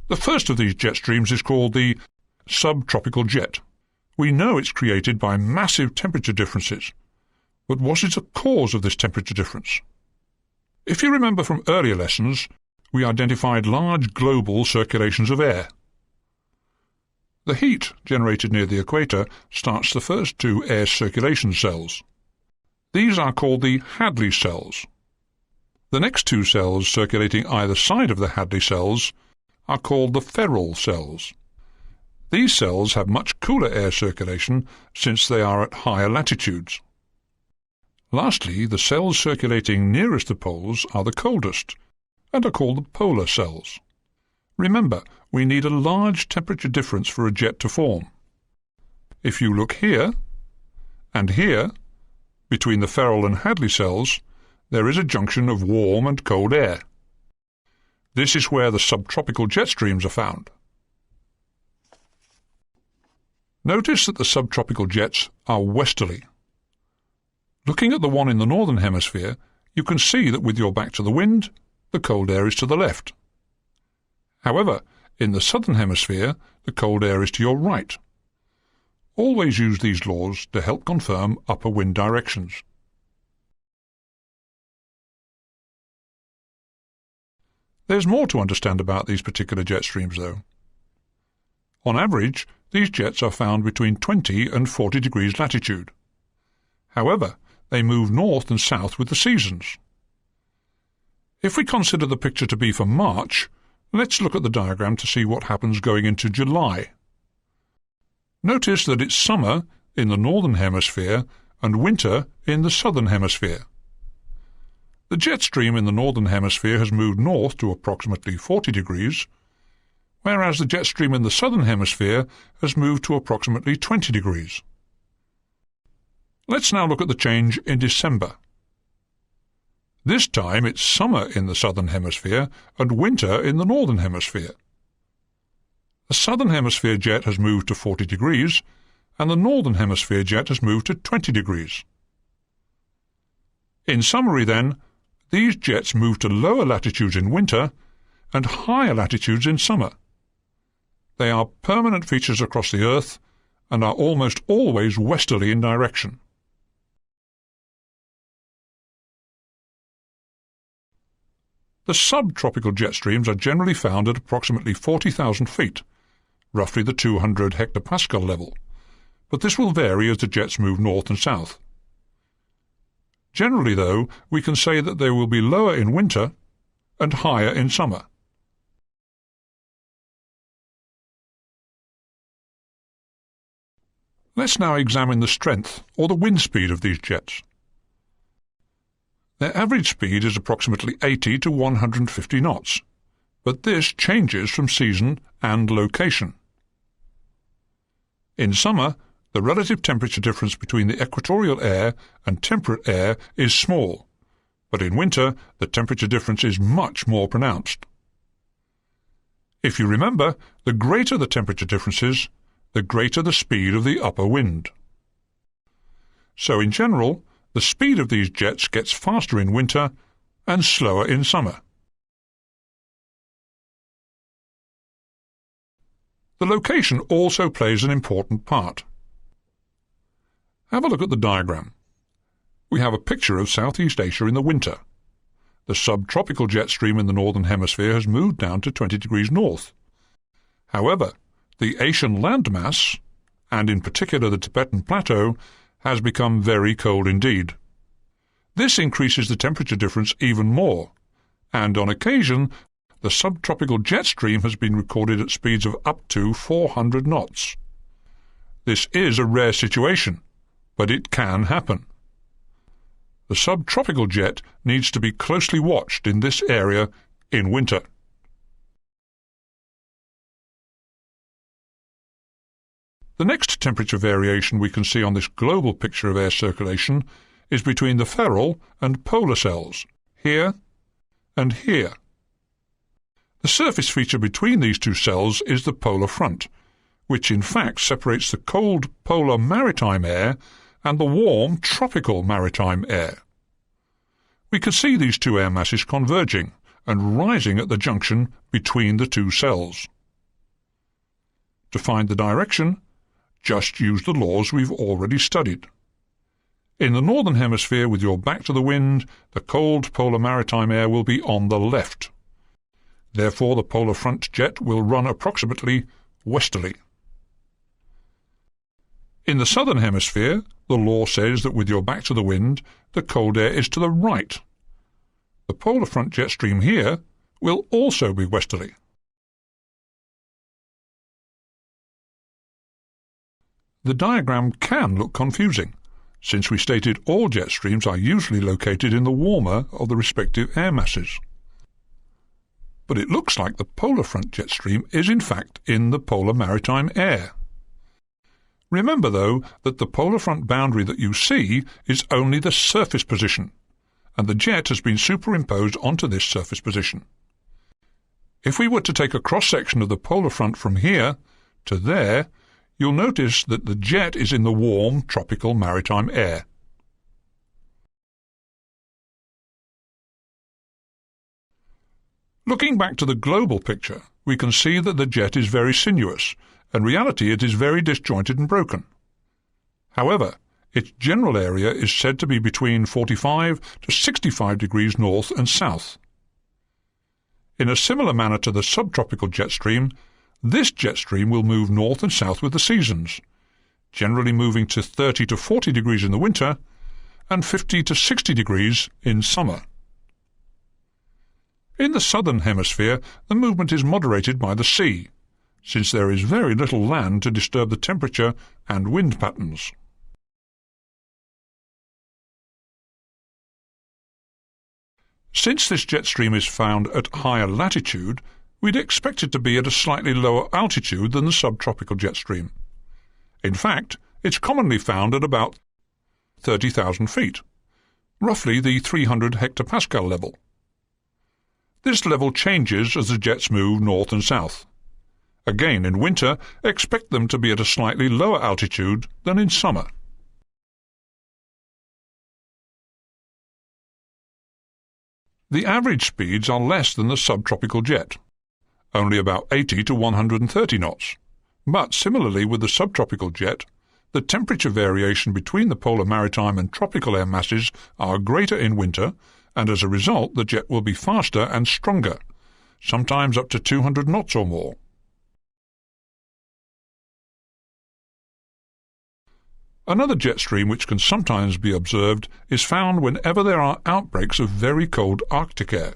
The first of these jet streams is called the subtropical jet. We know it's created by massive temperature differences. But what is the cause of this temperature difference? If you remember from earlier lessons, we identified large global circulations of air. The heat generated near the equator starts the first two air circulation cells. These are called the Hadley cells. The next two cells circulating either side of the Hadley cells are called the Ferrel cells. These cells have much cooler air circulation since they are at higher latitudes. Lastly, the cells circulating nearest the poles are the coldest and are called the polar cells. Remember, we need a large temperature difference for a jet to form. If you look here and here, between the Ferrel and Hadley cells, there is a junction of warm and cold air. This is where the subtropical jet streams are found. Notice that the subtropical jets are westerly. Looking at the one in the northern hemisphere, you can see that with your back to the wind, the cold air is to the left. However, in the southern hemisphere, the cold air is to your right. Always use these laws to help confirm upper wind directions. There's more to understand about these particular jet streams, though. On average, these jets are found between 20 and 40 degrees latitude. However, they move north and south with the seasons. If we consider the picture to be for March, let's look at the diagram to see what happens going into July. Notice that it's summer in the northern hemisphere and winter in the southern hemisphere. The jet stream in the northern hemisphere has moved north to approximately 40 degrees, whereas the jet stream in the southern hemisphere has moved to approximately 20 degrees. Let's now look at the change in December. This time it's summer in the southern hemisphere and winter in the northern hemisphere. The southern hemisphere jet has moved to 40 degrees and the northern hemisphere jet has moved to 20 degrees. In summary then, these jets move to lower latitudes in winter and higher latitudes in summer. They are permanent features across the Earth and are almost always westerly in direction. The subtropical jet streams are generally found at approximately 40,000 feet, roughly the 200 hectopascal level, but this will vary as the jets move north and south. Generally, though, we can say that they will be lower in winter and higher in summer. Let's now examine the strength or the wind speed of these jets. Their average speed is approximately 80 to 150 knots, but this changes from season and location. In summer, the relative temperature difference between the equatorial air and temperate air is small, but in winter the temperature difference is much more pronounced. If you remember, the greater the temperature differences, the greater the speed of the upper wind. So in general, the speed of these jets gets faster in winter and slower in summer. The location also plays an important part. Have a look at the diagram. We have a picture of Southeast Asia in the winter. The subtropical jet stream in the northern hemisphere has moved down to 20 degrees north. However, the Asian landmass, and in particular the Tibetan Plateau, has become very cold indeed. This increases the temperature difference even more, and on occasion the subtropical jet stream has been recorded at speeds of up to 400 knots. This is a rare situation, but it can happen. The subtropical jet needs to be closely watched in this area in winter. The next temperature variation we can see on this global picture of air circulation is between the Ferrel and polar cells, here and here. The surface feature between these two cells is the polar front, which in fact separates the cold polar maritime air and the warm tropical maritime air. We can see these two air masses converging and rising at the junction between the two cells. To find the direction, just use the laws we've already studied. In the northern hemisphere with your back to the wind, the cold polar maritime air will be on the left. Therefore, the polar front jet will run approximately westerly. In the southern hemisphere, the law says that with your back to the wind, the cold air is to the right. The polar front jet stream here will also be westerly. The diagram can look confusing, since we stated all jet streams are usually located in the warmer of the respective air masses. But it looks like the polar front jet stream is in fact in the polar maritime air. Remember, though, that the polar front boundary that you see is only the surface position, and the jet has been superimposed onto this surface position. If we were to take a cross-section of the polar front from here to there, you'll notice that the jet is in the warm, tropical maritime air. Looking back to the global picture, we can see that the jet is very sinuous. In reality, it is very disjointed and broken. However, its general area is said to be between 45 to 65 degrees north and south. In a similar manner to the subtropical jet stream, this jet stream will move north and south with the seasons, generally moving to 30 to 40 degrees in the winter and 50 to 60 degrees in summer. In the southern hemisphere, the movement is moderated by the sea, since there is very little land to disturb the temperature and wind patterns. Since this jet stream is found at higher latitude, we'd expect it to be at a slightly lower altitude than the subtropical jet stream. In fact, it's commonly found at about 30,000 feet, roughly the 300 hectopascal level. This level changes as the jets move north and south. Again, in winter, expect them to be at a slightly lower altitude than in summer. The average speeds are less than the subtropical jet, only about 80 to 130 knots. But similarly with the subtropical jet, the temperature variation between the polar maritime and tropical air masses are greater in winter, and as a result the jet will be faster and stronger, sometimes up to 200 knots or more. Another jet stream which can sometimes be observed is found whenever there are outbreaks of very cold Arctic air.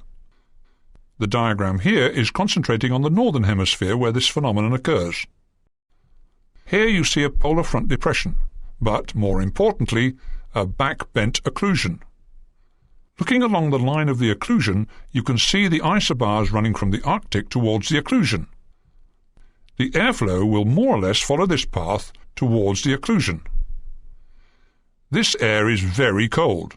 The diagram here is concentrating on the northern hemisphere where this phenomenon occurs. Here you see a polar front depression, but, more importantly, a back-bent occlusion. Looking along the line of the occlusion, you can see the isobars running from the Arctic towards the occlusion. The airflow will more or less follow this path towards the occlusion. This air is very cold,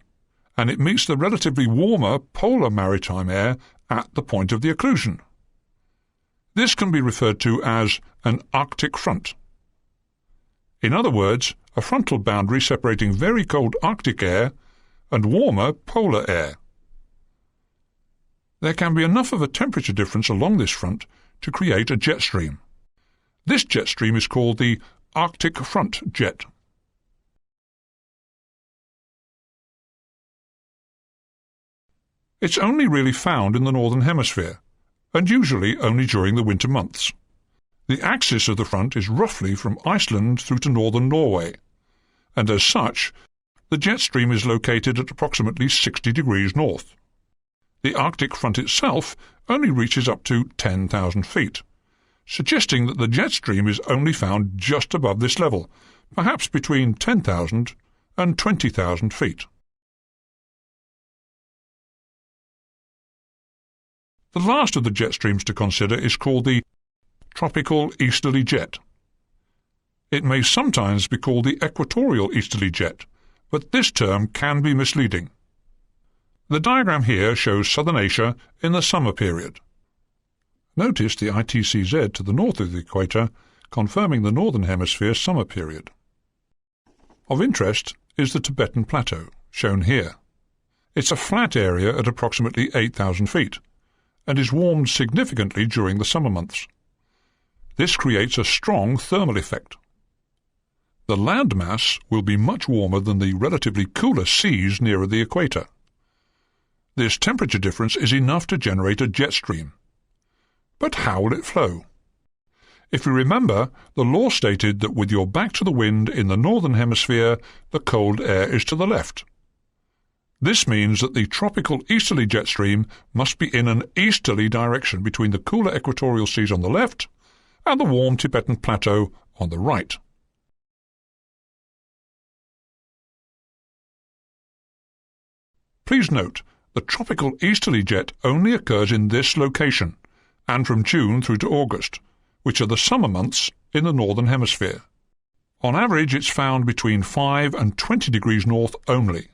and it meets the relatively warmer polar maritime air at the point of the occlusion. This can be referred to as an Arctic front. In other words, a frontal boundary separating very cold Arctic air and warmer polar air. There can be enough of a temperature difference along this front to create a jet stream. This jet stream is called the Arctic front jet. It's only really found in the northern hemisphere, and usually only during the winter months. The axis of the front is roughly from Iceland through to northern Norway, and as such, the jet stream is located at approximately 60 degrees north. The Arctic front itself only reaches up to 10,000 feet, suggesting that the jet stream is only found just above this level, perhaps between 10,000 and 20,000 feet. The last of the jet streams to consider is called the tropical easterly jet. It may sometimes be called the equatorial easterly jet, but this term can be misleading. The diagram here shows southern Asia in the summer period. Notice the ITCZ to the north of the equator, confirming the northern hemisphere summer period. Of interest is the Tibetan Plateau, shown here. It's a flat area at approximately 8,000 feet, and is warmed significantly during the summer months. This creates a strong thermal effect. The land mass will be much warmer than the relatively cooler seas nearer the equator. This temperature difference is enough to generate a jet stream. But how will it flow? If you remember, the law stated that with your back to the wind in the northern hemisphere, the cold air is to the left. This means that the tropical easterly jet stream must be in an easterly direction between the cooler equatorial seas on the left and the warm Tibetan Plateau on the right. Please note, the tropical easterly jet only occurs in this location, and from June through to August, which are the summer months in the northern hemisphere. On average, it's found between 5 and 20 degrees north only.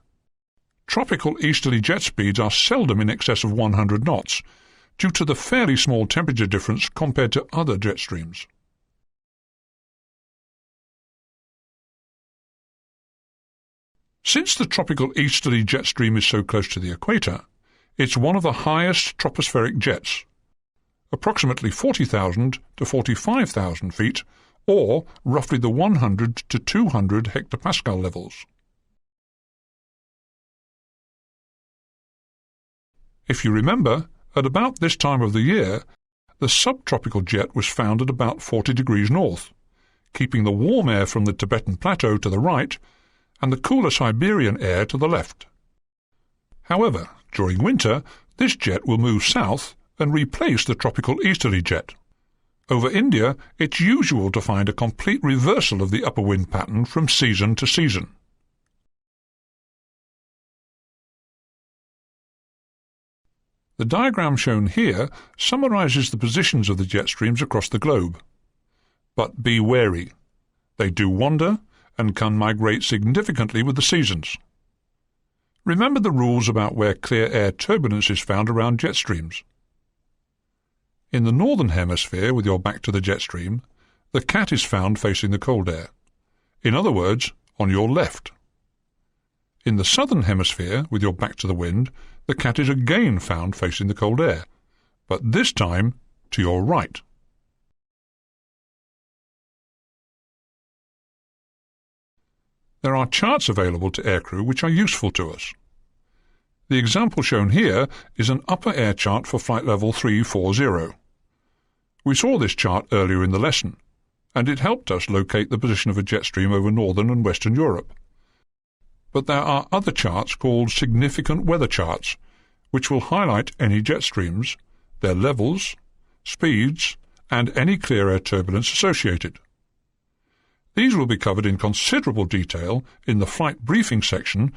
Tropical easterly jet speeds are seldom in excess of 100 knots, due to the fairly small temperature difference compared to other jet streams. Since the tropical easterly jet stream is so close to the equator, it's one of the highest tropospheric jets, approximately 40,000 to 45,000 feet, or roughly the 100 to 200 hectopascal levels. If you remember, at about this time of the year, the subtropical jet was found at about 40 degrees north, keeping the warm air from the Tibetan Plateau to the right and the cooler Siberian air to the left. However, during winter, this jet will move south and replace the tropical easterly jet. Over India, it's usual to find a complete reversal of the upper wind pattern from season to season. The diagram shown here summarizes the positions of the jet streams across the globe. But be wary. They do wander and can migrate significantly with the seasons. Remember the rules about where clear air turbulence is found around jet streams. In the northern hemisphere, with your back to the jet stream, the cat is found facing the cold air. In other words, on your left. In the southern hemisphere, with your back to the wind, the cat is again found facing the cold air, but this time to your right. There are charts available to aircrew which are useful to us. The example shown here is an upper air chart for flight level 340. We saw this chart earlier in the lesson, and it helped us locate the position of a jet stream over northern and western Europe. But there are other charts called significant weather charts, which will highlight any jet streams, their levels, speeds, and any clear air turbulence associated. These will be covered in considerable detail in the flight briefing section